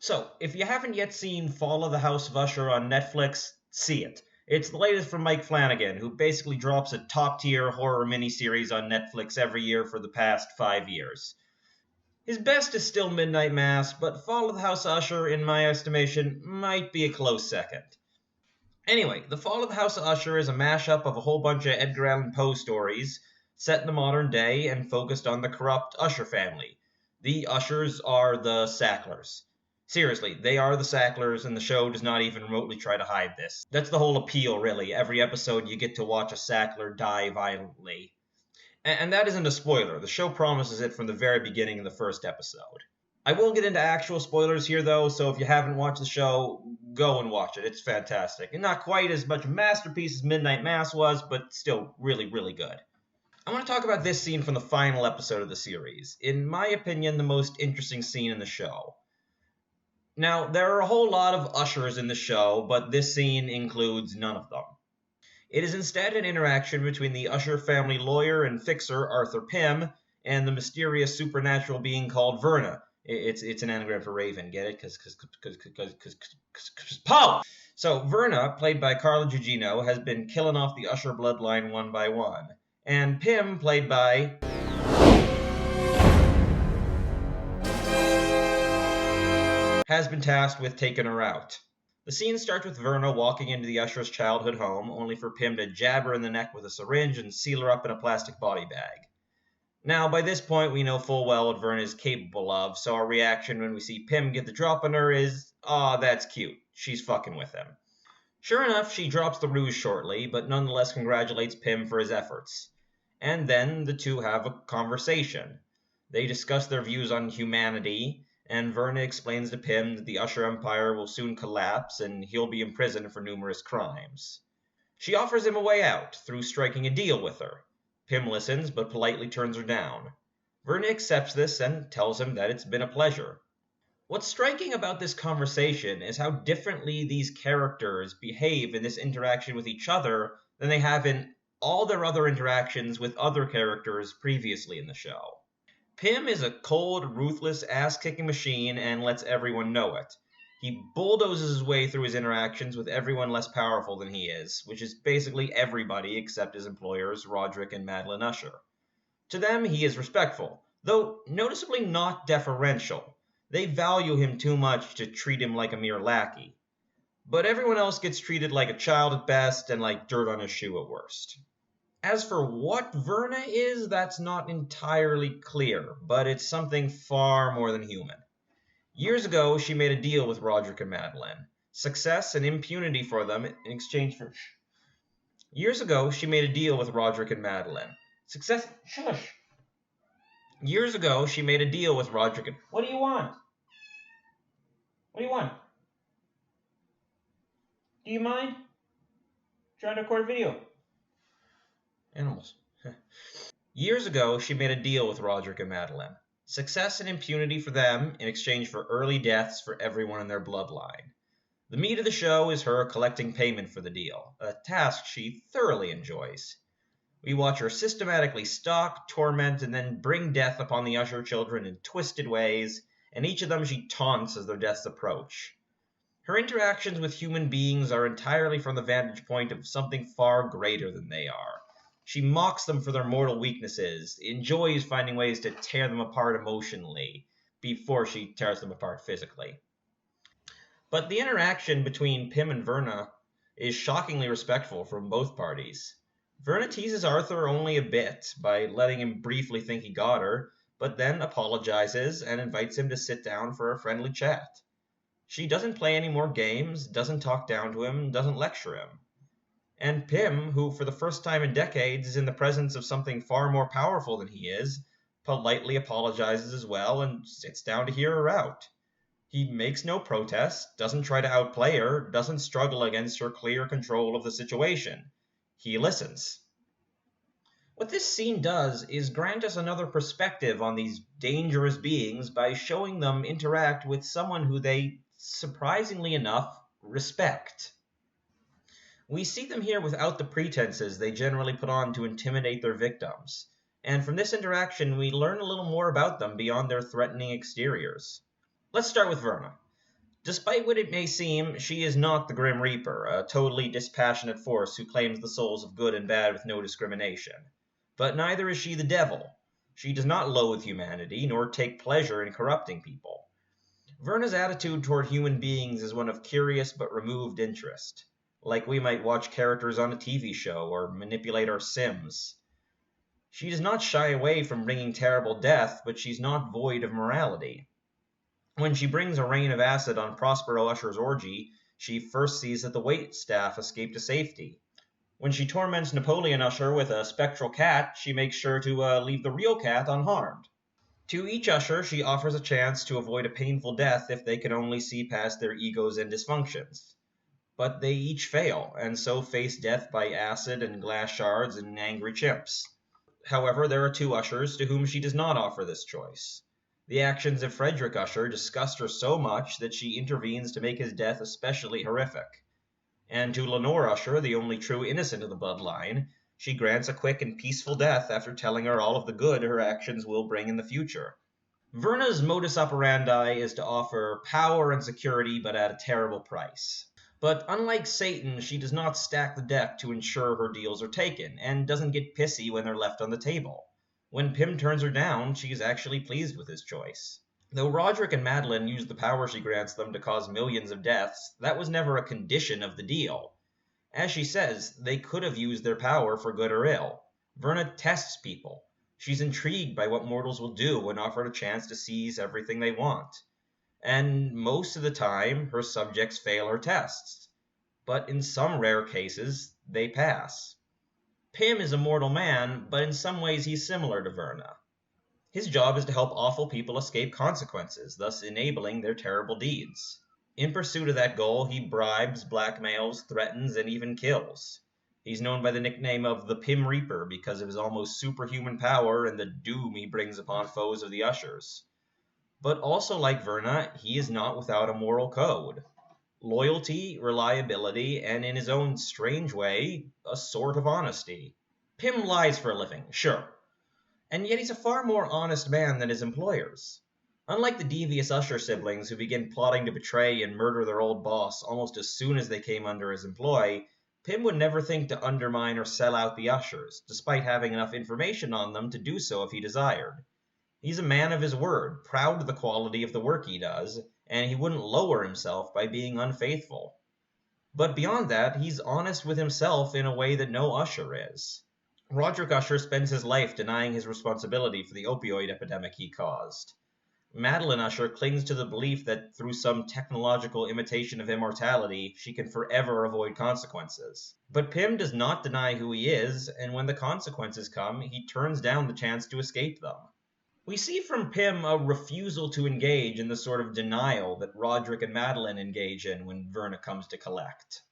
So, if you haven't yet seen Fall of the House of Usher on Netflix, see it. It's the latest from Mike Flanagan, who basically drops a top tier horror miniseries on Netflix every year for the past 5 years. His best is still Midnight Mass, but Fall of the House of Usher, in my estimation, might be a close second. Anyway, The Fall of the House of Usher is a mashup of a whole bunch of Edgar Allan Poe stories set in the modern day and focused on the corrupt Usher family. The Ushers are the Sacklers. Seriously, they are the Sacklers, and the show does not even remotely try to hide this. That's the whole appeal, really. Every episode, you get to watch a Sackler die violently. And that isn't a spoiler. The show promises it from the very beginning of the first episode. I will get into actual spoilers here, though, so if you haven't watched the show, go and watch it. It's fantastic. And not quite as much a masterpiece as Midnight Mass was, but still really, really good. I want to talk about this scene from the final episode of the series. In my opinion, the most interesting scene in the show. Now, there are a whole lot of ushers in the show, but this scene includes none of them. It is instead an interaction between the Usher family lawyer and fixer Arthur Pym and the mysterious supernatural being called Verna. It's an anagram for Raven, get it? Because Poe! So Verna, played by Carla Gugino, has been killing off the Usher bloodline one by one. And Pym, played by has been tasked with taking her out. The scene starts with Verna walking into the Usher's childhood home, only for Pym to jab her in the neck with a syringe and seal her up in a plastic body bag. Now, by this point, we know full well what Verna is capable of, so our reaction when we see Pym get the drop on her is, "Aw, that's cute. She's fucking with him." Sure enough, she drops the ruse shortly, but nonetheless congratulates Pym for his efforts. And then the two have a conversation. They discuss their views on humanity, and Verna explains to Pym that the Usher Empire will soon collapse and he'll be imprisoned for numerous crimes. She offers him a way out through striking a deal with her. Pym listens, but politely turns her down. Verna accepts this and tells him that it's been a pleasure. What's striking about this conversation is how differently these characters behave in this interaction with each other than they have in all their other interactions with other characters previously in the show. Pym is a cold, ruthless, ass-kicking machine and lets everyone know it. He bulldozes his way through his interactions with everyone less powerful than he is, which is basically everybody except his employers, Roderick and Madeline Usher. To them, he is respectful, though noticeably not deferential. They value him too much to treat him like a mere lackey. But everyone else gets treated like a child at best and like dirt on his shoe at worst. As for what Verna is, that's not entirely clear, but it's something far more than human. Years ago, she made a deal with Roderick and Madeline. Success and impunity for them in exchange for... Years ago, she made a deal with Roderick and Madeline. Success... Shush! Years ago, she made a deal with Roderick and... What do you want? What do you want? Do you mind? Trying to record a video. Animals. Years ago, she made a deal with Roderick and Madeline. Success and impunity for them in exchange for early deaths for everyone in their bloodline. The meat of the show is her collecting payment for the deal, a task she thoroughly enjoys. We watch her systematically stalk, torment, and then bring death upon the Usher children in twisted ways, and each of them she taunts as their deaths approach. Her interactions with human beings are entirely from the vantage point of something far greater than they are. She mocks them for their mortal weaknesses, enjoys finding ways to tear them apart emotionally, before she tears them apart physically. But the interaction between Pym and Verna is shockingly respectful from both parties. Verna teases Arthur only a bit by letting him briefly think he got her, but then apologizes and invites him to sit down for a friendly chat. She doesn't play any more games, doesn't talk down to him, doesn't lecture him. And Pym, who for the first time in decades is in the presence of something far more powerful than he is, politely apologizes as well and sits down to hear her out. He makes no protest, doesn't try to outplay her, doesn't struggle against her clear control of the situation. He listens. What this scene does is grant us another perspective on these dangerous beings by showing them interact with someone who they, surprisingly enough, respect. We see them here without the pretenses they generally put on to intimidate their victims, and from this interaction we learn a little more about them beyond their threatening exteriors. Let's start with Verna. Despite what it may seem, she is not the Grim Reaper, a totally dispassionate force who claims the souls of good and bad with no discrimination. But neither is she the devil. She does not loathe humanity, nor take pleasure in corrupting people. Verna's attitude toward human beings is one of curious but removed interest, like we might watch characters on a TV show or manipulate our Sims. She does not shy away from bringing terrible death, but she's not void of morality. When she brings a rain of acid on Prospero Usher's orgy, she first sees that the waitstaff escaped to safety. When she torments Napoleon Usher with a spectral cat, she makes sure to leave the real cat unharmed. To each Usher, she offers a chance to avoid a painful death if they can only see past their egos and dysfunctions. But they each fail, and so face death by acid and glass shards and angry chimps. However, there are two Ushers to whom she does not offer this choice. The actions of Frederick Usher disgust her so much that she intervenes to make his death especially horrific. And to Lenore Usher, the only true innocent of the bloodline, she grants a quick and peaceful death after telling her all of the good her actions will bring in the future. Verna's modus operandi is to offer power and security, but at a terrible price. But unlike Satan, she does not stack the deck to ensure her deals are taken, and doesn't get pissy when they're left on the table. When Pym turns her down, she is actually pleased with his choice. Though Roderick and Madeline use the power she grants them to cause millions of deaths, that was never a condition of the deal. As she says, they could have used their power for good or ill. Verna tests people. She's intrigued by what mortals will do when offered a chance to seize everything they want. And most of the time, her subjects fail her tests. But in some rare cases, they pass. Pym is a mortal man, but in some ways he's similar to Verna. His job is to help awful people escape consequences, thus enabling their terrible deeds. In pursuit of that goal, he bribes, blackmails, threatens, and even kills. He's known by the nickname of the Pym Reaper because of his almost superhuman power and the doom he brings upon foes of the Ushers. But also like Verna, he is not without a moral code. Loyalty, reliability, and in his own strange way, a sort of honesty. Pym lies for a living, sure. And yet he's a far more honest man than his employers. Unlike the devious Usher siblings who begin plotting to betray and murder their old boss almost as soon as they came under his employ, Pym would never think to undermine or sell out the Ushers, despite having enough information on them to do so if he desired. He's a man of his word, proud of the quality of the work he does, and he wouldn't lower himself by being unfaithful. But beyond that, he's honest with himself in a way that no Usher is. Roderick Usher spends his life denying his responsibility for the opioid epidemic he caused. Madeline Usher clings to the belief that through some technological imitation of immortality, she can forever avoid consequences. But Pym does not deny who he is, and when the consequences come, he turns down the chance to escape them. We see from Pym a refusal to engage in the sort of denial that Roderick and Madeline engage in when Verna comes to collect.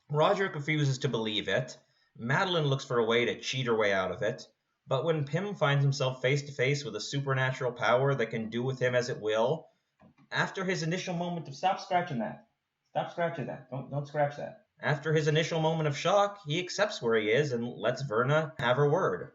Roderick refuses to believe it, Madeline looks for a way to cheat her way out of it, but when Pym finds himself face to face with a supernatural power that can do with him as it will, after his initial moment of stop scratching that. Stop scratching that. Don't scratch that. After his initial moment of shock, he accepts where he is and lets Verna have her word.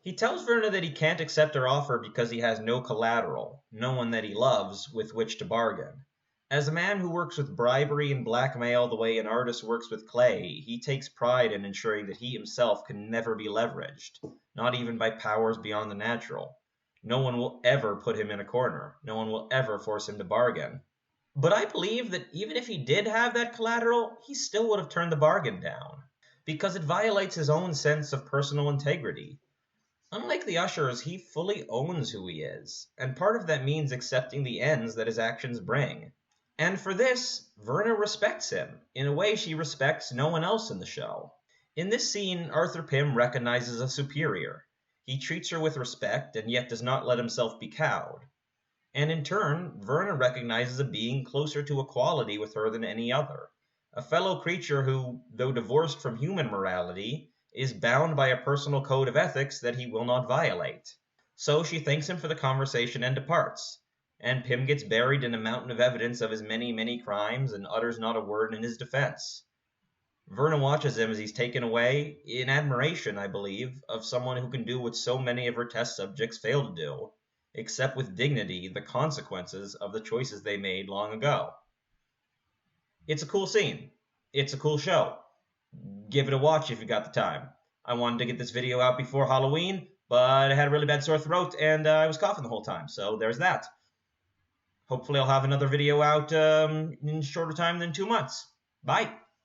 He tells Verna that he can't accept her offer because he has no collateral, no one that he loves, with which to bargain. As a man who works with bribery and blackmail the way an artist works with clay, he takes pride in ensuring that he himself can never be leveraged, not even by powers beyond the natural. No one will ever put him in a corner. No one will ever force him to bargain. But I believe that even if he did have that collateral, he still would have turned the bargain down, because it violates his own sense of personal integrity. Unlike the Ushers, he fully owns who he is, and part of that means accepting the ends that his actions bring. And for this, Verna respects him, in a way she respects no one else in the show. In this scene, Arthur Pym recognizes a superior. He treats her with respect, and yet does not let himself be cowed. And in turn, Verna recognizes a being closer to equality with her than any other, a fellow creature who, though divorced from human morality, is bound by a personal code of ethics that he will not violate. So she thanks him for the conversation and departs, and Pym gets buried in a mountain of evidence of his many, many crimes and utters not a word in his defense. Verna watches him as he's taken away, in admiration, I believe, of someone who can do what so many of her test subjects fail to do, accept with dignity the consequences of the choices they made long ago. It's a cool scene. It's a cool show. Give it a watch if you got the time. I wanted to get this video out before Halloween, but I had a really bad sore throat and I was coughing the whole time, so there's that. Hopefully I'll have another video out in shorter time than 2 months. Bye.